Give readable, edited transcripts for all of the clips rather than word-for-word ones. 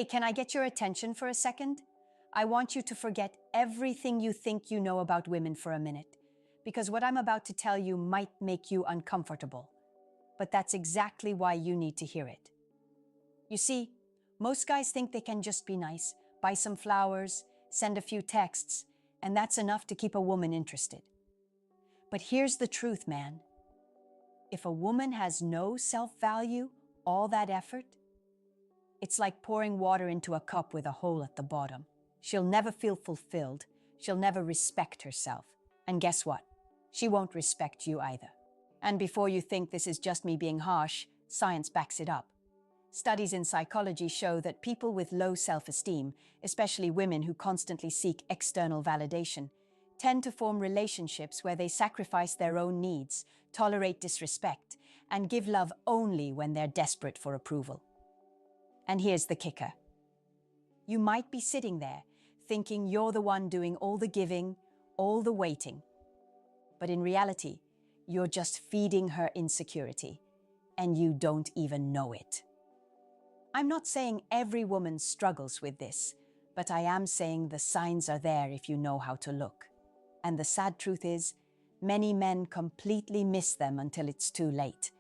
Hey, can I get your attention for a second? I want you to forget everything you think you know about women for a minute, because what I'm about to tell you might make you uncomfortable. But that's exactly why you need to hear it. You see, most guys think they can just be nice, buy some flowers, send a few texts, and that's enough to keep a woman interested. But here's the truth, man. If a woman has no self-value, all that effort, it's like pouring water into a cup with a hole at the bottom. She'll never feel fulfilled. She'll never respect herself. And guess what? She won't respect you either. And before you think this is just me being harsh, science backs it up. Studies in psychology show that people with low self-esteem, especially women who constantly seek external validation, tend to form relationships where they sacrifice their own needs, tolerate disrespect, and give love only when they're desperate for approval. And here's the kicker. You might be sitting there thinking you're the one doing all the giving, all the waiting. But in reality, you're just feeding her insecurity, and you don't even know it. I'm not saying every woman struggles with this, but I am saying the signs are there if you know how to look. And the sad truth is, many men completely miss them until it's too late,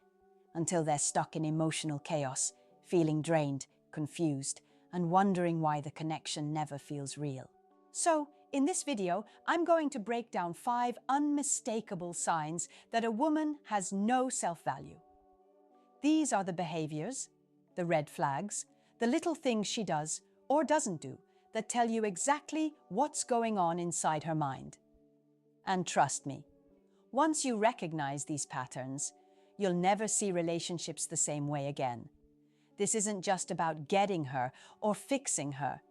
until they're stuck in emotional chaos, feeling drained, confused, and wondering why the connection never feels real. So, in this video, I'm going to break down 5 unmistakable signs that a woman has no self-value. These are the behaviors, the red flags, the little things she does or doesn't do that tell you exactly what's going on inside her mind. And trust me, once you recognize these patterns, you'll never see relationships the same way again. This isn't just about getting her or fixing her.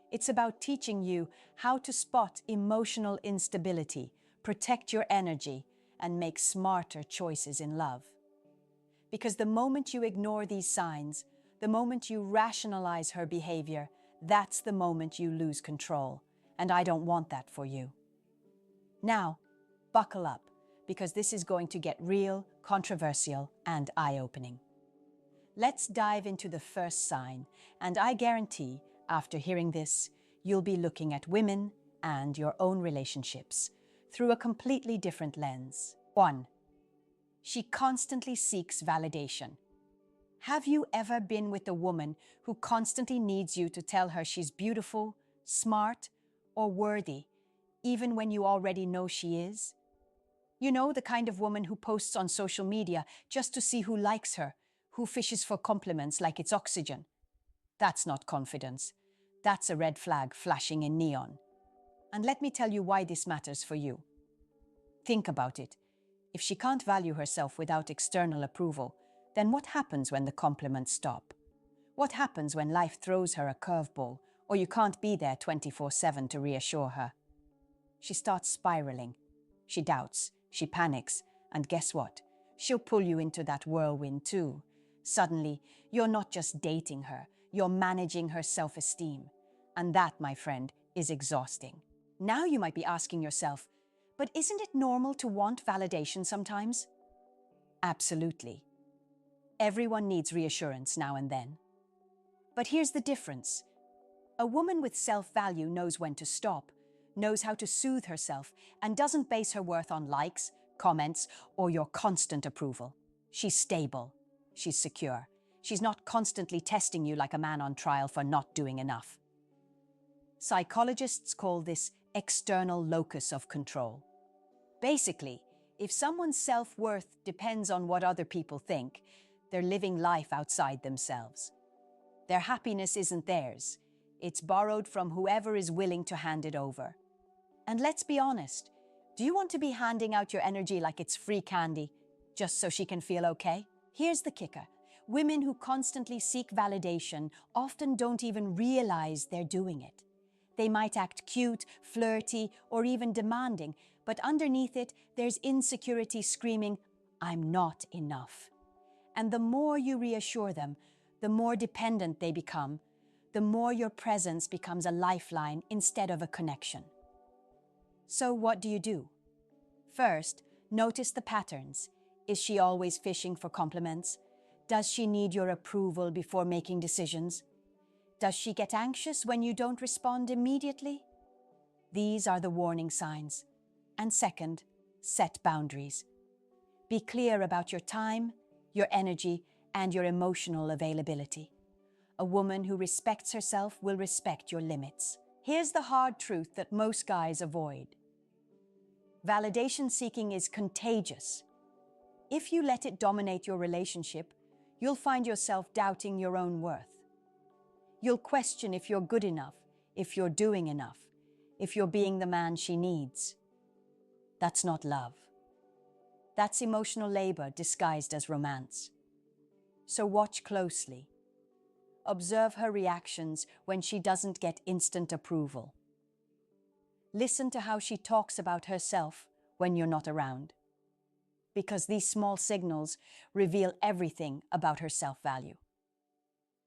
It's about teaching you how to spot emotional instability, protect your energy, and make smarter choices in love. Because the moment you ignore these signs, the moment you rationalize her behavior, that's the moment you lose control. And I don't want that for you. Now, buckle up, because this is going to get real, controversial, and eye-opening. Let's dive into the first sign, and I guarantee, after hearing this, you'll be looking at women and your own relationships through a completely different lens. 1. She constantly seeks validation. Have you ever been with a woman who constantly needs you to tell her she's beautiful, smart, or worthy, even when you already know she is? You know, the kind of woman who posts on social media just to see who likes her, who fishes for compliments like it's oxygen. That's not confidence. That's a red flag flashing in neon. And let me tell you why this matters for you. Think about it. If she can't value herself without external approval, then what happens when the compliments stop? What happens when life throws her a curveball, or you can't be there 24/7 to reassure her? She starts spiraling. She doubts, she panics, and guess what? She'll pull you into that whirlwind too. Suddenly, you're not just dating her, you're managing her self-esteem. And that, my friend, is exhausting. Now you might be asking yourself, but isn't it normal to want validation sometimes? Absolutely. Everyone needs reassurance now and then. But here's the difference. A woman with self-value knows when to stop, knows how to soothe herself, and doesn't base her worth on likes, comments, or your constant approval. She's stable. She's secure. She's not constantly testing you like a man on trial for not doing enough. Psychologists call this external locus of control. Basically, if someone's self-worth depends on what other people think, they're living life outside themselves. Their happiness isn't theirs. It's borrowed from whoever is willing to hand it over. And let's be honest, do you want to be handing out your energy like it's free candy, just so she can feel okay? Here's the kicker. Women who constantly seek validation often don't even realize they're doing it. They might act cute, flirty, or even demanding, but underneath it, there's insecurity screaming, "I'm not enough." And the more you reassure them, the more dependent they become, the more your presence becomes a lifeline instead of a connection. So what do you do? First, notice the patterns. Is she always fishing for compliments? Does she need your approval before making decisions? Does she get anxious when you don't respond immediately? These are the warning signs. And second, set boundaries. Be clear about your time, your energy, and your emotional availability. A woman who respects herself will respect your limits. Here's the hard truth that most guys avoid. Validation seeking is contagious. If you let it dominate your relationship, you'll find yourself doubting your own worth. You'll question if you're good enough, if you're doing enough, if you're being the man she needs. That's not love. That's emotional labor disguised as romance. So watch closely. Observe her reactions when she doesn't get instant approval. Listen to how she talks about herself when you're not around. Because these small signals reveal everything about her self-value.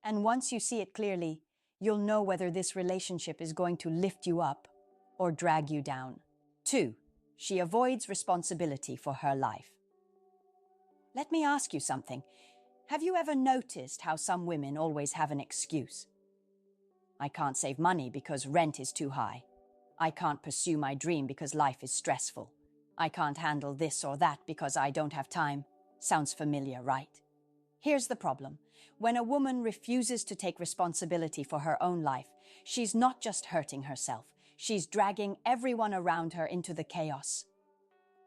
And once you see it clearly, you'll know whether this relationship is going to lift you up or drag you down. 2. She avoids responsibility for her life. Let me ask you something. Have you ever noticed how some women always have an excuse? I can't save money because rent is too high. I can't pursue my dream because life is stressful. I can't handle this or that because I don't have time. Sounds familiar, right? Here's the problem. When a woman refuses to take responsibility for her own life, she's not just hurting herself. She's dragging everyone around her into the chaos.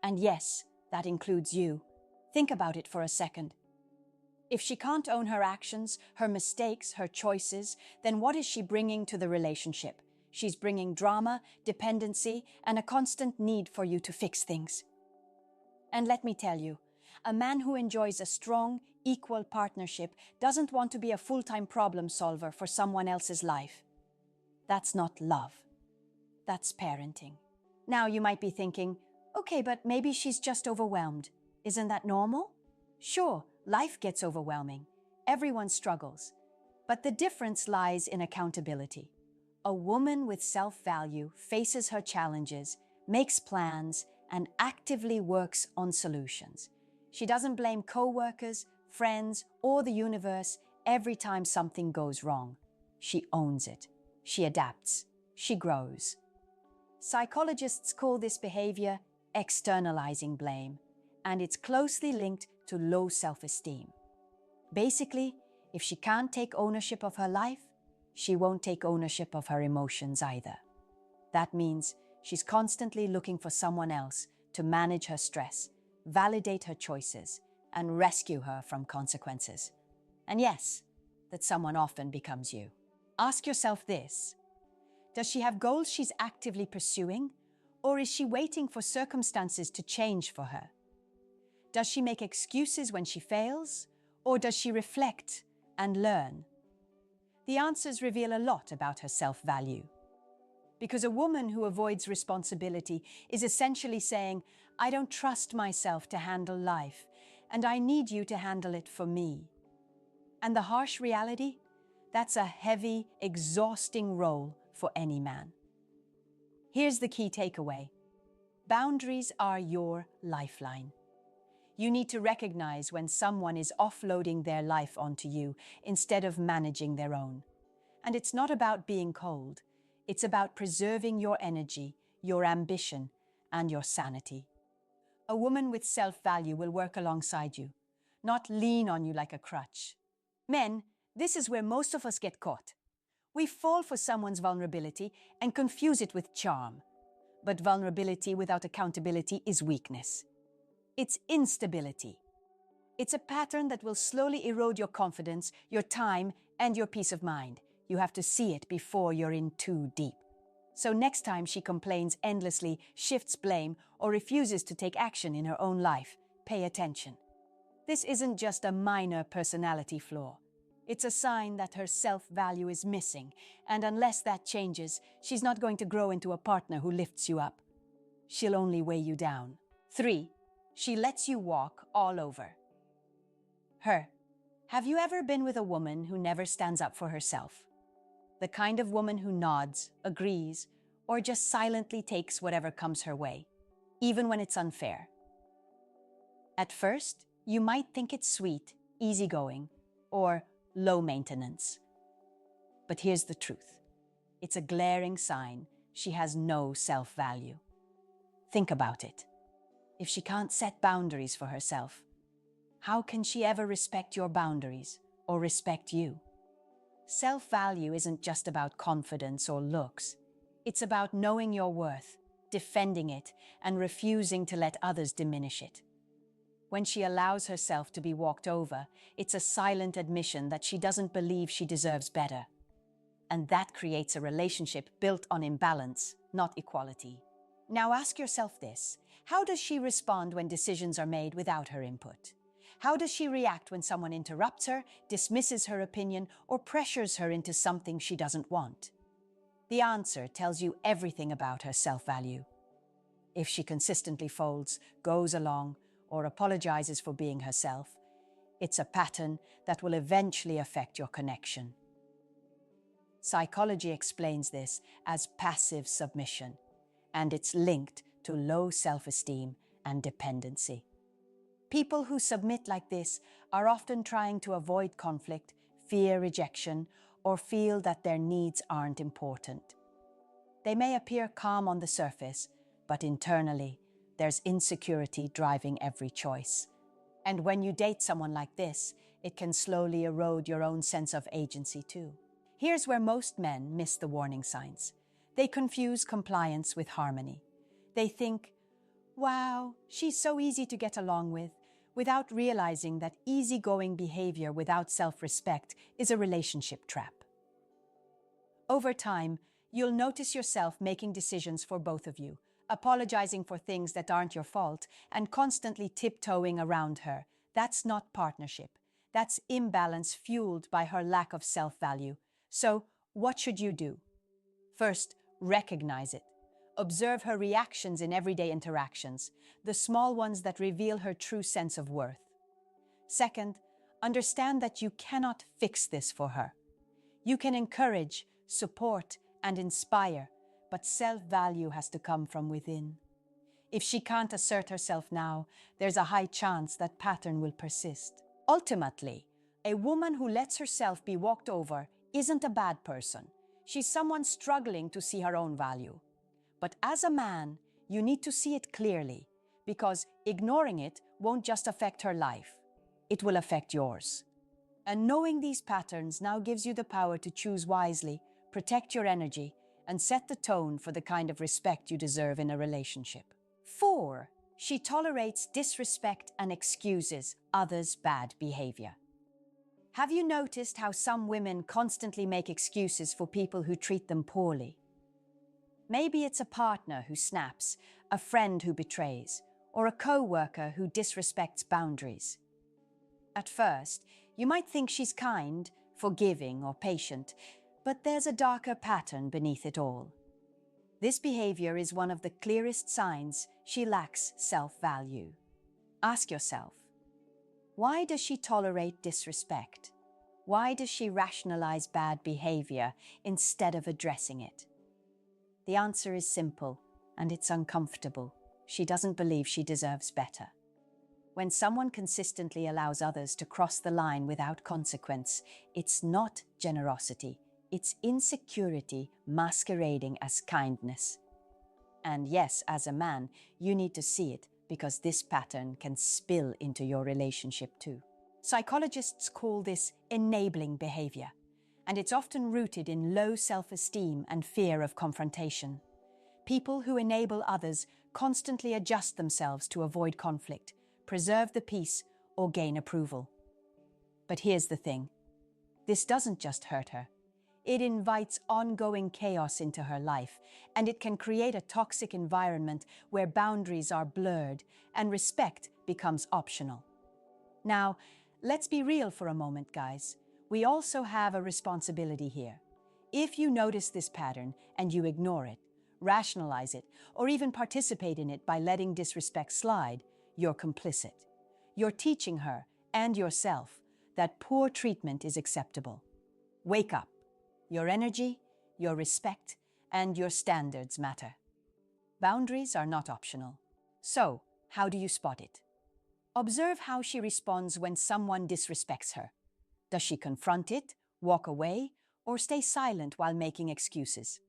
And yes, that includes you. Think about it for a second. If she can't own her actions, her mistakes, her choices, then what is she bringing to the relationship? She's bringing drama, dependency, and a constant need for you to fix things. And let me tell you, a man who enjoys a strong, equal partnership doesn't want to be a full-time problem solver for someone else's life. That's not love. That's parenting. Now you might be thinking, okay, but maybe she's just overwhelmed. Isn't that normal? Sure, life gets overwhelming. Everyone struggles. But the difference lies in accountability. A woman with self-value faces her challenges, makes plans, and actively works on solutions. She doesn't blame co-workers, friends, or the universe every time something goes wrong. She owns it. She adapts. She grows. Psychologists call this behavior externalizing blame, and it's closely linked to low self-esteem. Basically, if she can't take ownership of her life, she won't take ownership of her emotions either. That means she's constantly looking for someone else to manage her stress, validate her choices, and rescue her from consequences. And yes, that someone often becomes you. Ask yourself this: does she have goals she's actively pursuing, or is she waiting for circumstances to change for her? Does she make excuses when she fails, or does she reflect and learn? The answers reveal a lot about her self-value. Because a woman who avoids responsibility is essentially saying, I don't trust myself to handle life, and I need you to handle it for me. And the harsh reality? That's a heavy, exhausting role for any man. Here's the key takeaway. Boundaries are your lifeline. You need to recognize when someone is offloading their life onto you instead of managing their own. And it's not about being cold. It's about preserving your energy, your ambition, and your sanity. A woman with self-value will work alongside you, not lean on you like a crutch. Men, this is where most of us get caught. We fall for someone's vulnerability and confuse it with charm. But vulnerability without accountability is weakness. It's instability. It's a pattern that will slowly erode your confidence, your time, and your peace of mind. You have to see it before you're in too deep. So next time she complains endlessly, shifts blame, or refuses to take action in her own life, pay attention. This isn't just a minor personality flaw. It's a sign that her self-value is missing, and unless that changes, she's not going to grow into a partner who lifts you up. She'll only weigh you down. 3. She lets you walk all over her. Have you ever been with a woman who never stands up for herself? The kind of woman who nods, agrees, or just silently takes whatever comes her way, even when it's unfair. At first, you might think it's sweet, easygoing, or low maintenance. But here's the truth. It's a glaring sign she has no self-value. Think about it. If she can't set boundaries for herself, how can she ever respect your boundaries or respect you? Self-value isn't just about confidence or looks. It's about knowing your worth, defending it, and refusing to let others diminish it. When she allows herself to be walked over, it's a silent admission that she doesn't believe she deserves better. And that creates a relationship built on imbalance, not equality. Now ask yourself this: how does she respond when decisions are made without her input? How does she react when someone interrupts her, dismisses her opinion, or pressures her into something she doesn't want? The answer tells you everything about her self-value. If she consistently folds, goes along, or apologizes for being herself, it's a pattern that will eventually affect your connection. Psychology explains this as passive submission, and it's linked to low self-esteem and dependency. People who submit like this are often trying to avoid conflict, fear rejection, or feel that their needs aren't important. They may appear calm on the surface, but internally, there's insecurity driving every choice. And when you date someone like this, it can slowly erode your own sense of agency too. Here's where most men miss the warning signs. They confuse compliance with harmony. They think, wow, she's so easy to get along with, without realizing that easygoing behavior without self-respect is a relationship trap. Over time, you'll notice yourself making decisions for both of you, apologizing for things that aren't your fault, and constantly tiptoeing around her. That's not partnership. That's imbalance fueled by her lack of self-value. So, what should you do? First, recognize it. Observe her reactions in everyday interactions, the small ones that reveal her true sense of worth. Second, understand that you cannot fix this for her. You can encourage, support, and inspire, but self-value has to come from within. If she can't assert herself now, there's a high chance that pattern will persist. Ultimately, a woman who lets herself be walked over isn't a bad person. She's someone struggling to see her own value. But as a man, you need to see it clearly, because ignoring it won't just affect her life, it will affect yours. And knowing these patterns now gives you the power to choose wisely, protect your energy, and set the tone for the kind of respect you deserve in a relationship. 4. She tolerates disrespect and excuses others' bad behavior. Have you noticed how some women constantly make excuses for people who treat them poorly? Maybe it's a partner who snaps, a friend who betrays, or a co-worker who disrespects boundaries. At first, you might think she's kind, forgiving, or patient, but there's a darker pattern beneath it all. This behavior is one of the clearest signs she lacks self-value. Ask yourself, why does she tolerate disrespect? Why does she rationalize bad behavior instead of addressing it? The answer is simple, and it's uncomfortable. She doesn't believe she deserves better. When someone consistently allows others to cross the line without consequence, it's not generosity, it's insecurity masquerading as kindness. And yes, as a man, you need to see it, because this pattern can spill into your relationship too. Psychologists call this enabling behavior, and it's often rooted in low self-esteem and fear of confrontation. People who enable others constantly adjust themselves to avoid conflict, preserve the peace, or gain approval. But here's the thing. This doesn't just hurt her. It invites ongoing chaos into her life, and it can create a toxic environment where boundaries are blurred and respect becomes optional. Now, let's be real for a moment, guys. We also have a responsibility here. If you notice this pattern and you ignore it, rationalize it, or even participate in it by letting disrespect slide, you're complicit. You're teaching her and yourself that poor treatment is acceptable. Wake up. Your energy, your respect, and your standards matter. Boundaries are not optional. So, how do you spot it? Observe how she responds when someone disrespects her. Does she confront it, walk away, or stay silent while making excuses?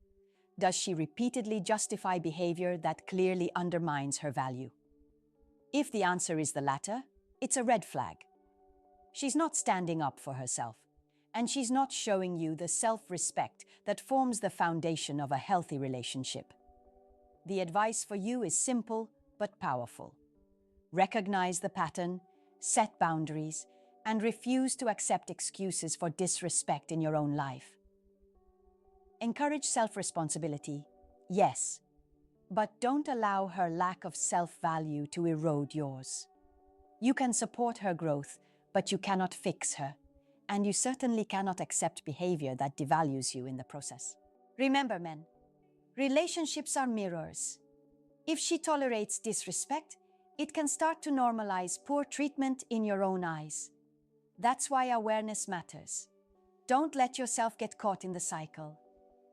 Does she repeatedly justify behavior that clearly undermines her value? If the answer is the latter, it's a red flag. She's not standing up for herself, and she's not showing you the self-respect that forms the foundation of a healthy relationship. The advice for you is simple but powerful. Recognize the pattern, set boundaries, and refuse to accept excuses for disrespect in your own life. Encourage self-responsibility, yes, but don't allow her lack of self-value to erode yours. You can support her growth, but you cannot fix her, and you certainly cannot accept behavior that devalues you in the process. Remember, men, relationships are mirrors. If she tolerates disrespect, it can start to normalize poor treatment in your own eyes. That's why awareness matters. Don't let yourself get caught in the cycle.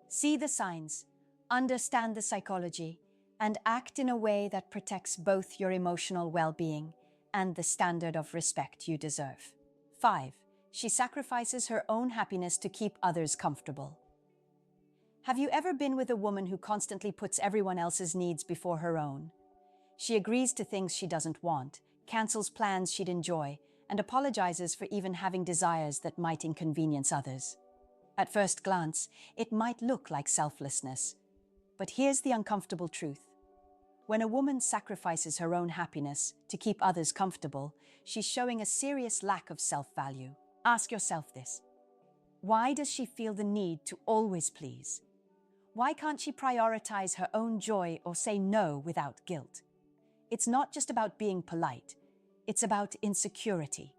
See the signs, understand the psychology, and act in a way that protects both your emotional well-being and the standard of respect you deserve. 5. She sacrifices her own happiness to keep others comfortable. Have you ever been with a woman who constantly puts everyone else's needs before her own? She agrees to things she doesn't want, cancels plans she'd enjoy, and apologizes for even having desires that might inconvenience others. At first glance, it might look like selflessness. But here's the uncomfortable truth. When a woman sacrifices her own happiness to keep others comfortable, she's showing a serious lack of self-value. Ask yourself this. Why does she feel the need to always please? Why can't she prioritize her own joy or say no without guilt? It's not just about being polite. It's about insecurity.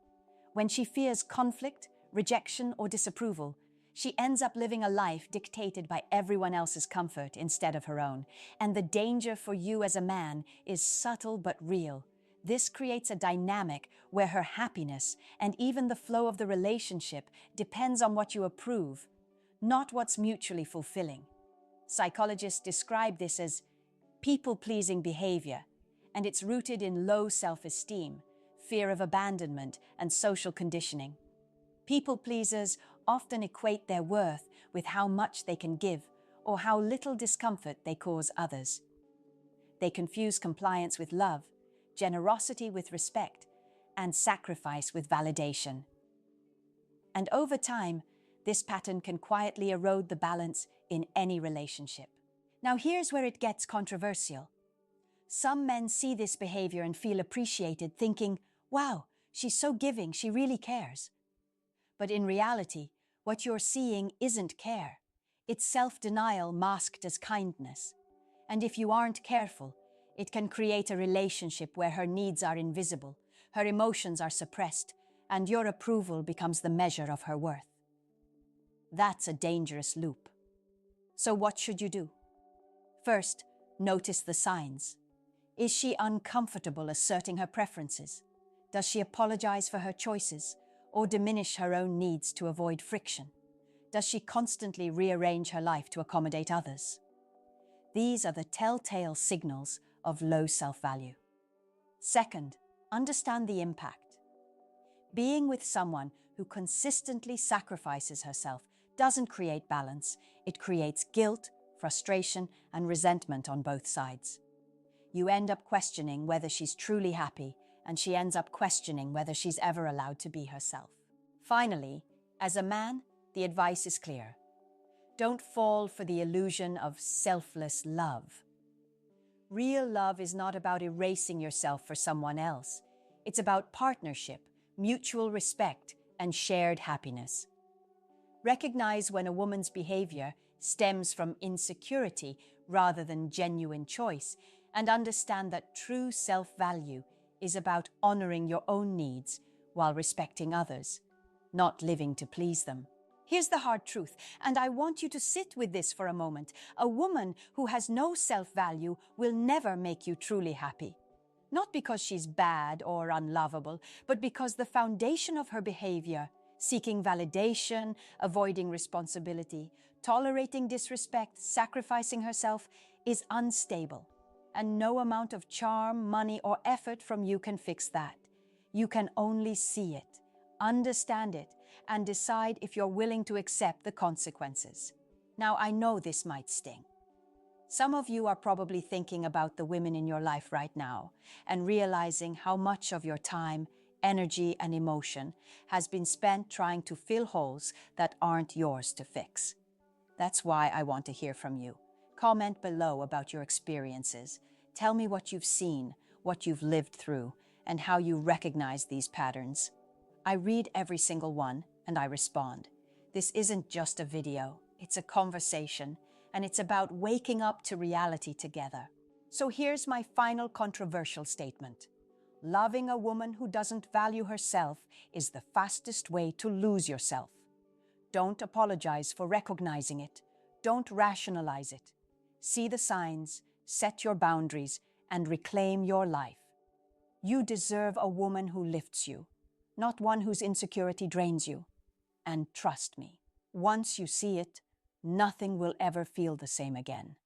When she fears conflict, rejection, or disapproval, she ends up living a life dictated by everyone else's comfort instead of her own. And the danger for you as a man is subtle but real. This creates a dynamic where her happiness and even the flow of the relationship depends on what you approve, not what's mutually fulfilling. Psychologists describe this as people-pleasing behavior, and it's rooted in low self-esteem, fear of abandonment, and social conditioning. People-pleasers often equate their worth with how much they can give or how little discomfort they cause others. They confuse compliance with love, generosity with respect, and sacrifice with validation. And over time, this pattern can quietly erode the balance in any relationship. Now here's where it gets controversial. Some men see this behavior and feel appreciated, thinking, wow, she's so giving, she really cares. But in reality, what you're seeing isn't care. It's self-denial masked as kindness. And if you aren't careful, it can create a relationship where her needs are invisible, her emotions are suppressed, and your approval becomes the measure of her worth. That's a dangerous loop. So what should you do? First, notice the signs. Is she uncomfortable asserting her preferences? Does she apologize for her choices or diminish her own needs to avoid friction? Does she constantly rearrange her life to accommodate others? These are the telltale signals of low self-value. Second, understand the impact. Being with someone who consistently sacrifices herself doesn't create balance. It creates guilt, frustration, and resentment on both sides. You end up questioning whether she's truly happy, and she ends up questioning whether she's ever allowed to be herself. Finally, as a man, the advice is clear. Don't fall for the illusion of selfless love. Real love is not about erasing yourself for someone else. It's about partnership, mutual respect, and shared happiness. Recognize when a woman's behavior stems from insecurity rather than genuine choice, and understand that true self-value is about honoring your own needs while respecting others, not living to please them. Here's the hard truth, and I want you to sit with this for a moment. A woman who has no self-value will never make you truly happy. Not because she's bad or unlovable, but because the foundation of her behavior, seeking validation, avoiding responsibility, tolerating disrespect, sacrificing herself, is unstable. And no amount of charm, money, or effort from you can fix that. You can only see it, understand it, and decide if you're willing to accept the consequences. Now, I know this might sting. Some of you are probably thinking about the women in your life right now and realizing how much of your time, energy, and emotion has been spent trying to fill holes that aren't yours to fix. That's why I want to hear from you. Comment below about your experiences. Tell me what you've seen, what you've lived through, and how you recognize these patterns. I read every single one, and I respond. This isn't just a video, it's a conversation, and it's about waking up to reality together. So here's my final controversial statement. Loving a woman who doesn't value herself is the fastest way to lose yourself. Don't apologize for recognizing it. Don't rationalize it. See the signs, set your boundaries, and reclaim your life. You deserve a woman who lifts you, not one whose insecurity drains you. And trust me, once you see it, nothing will ever feel the same again.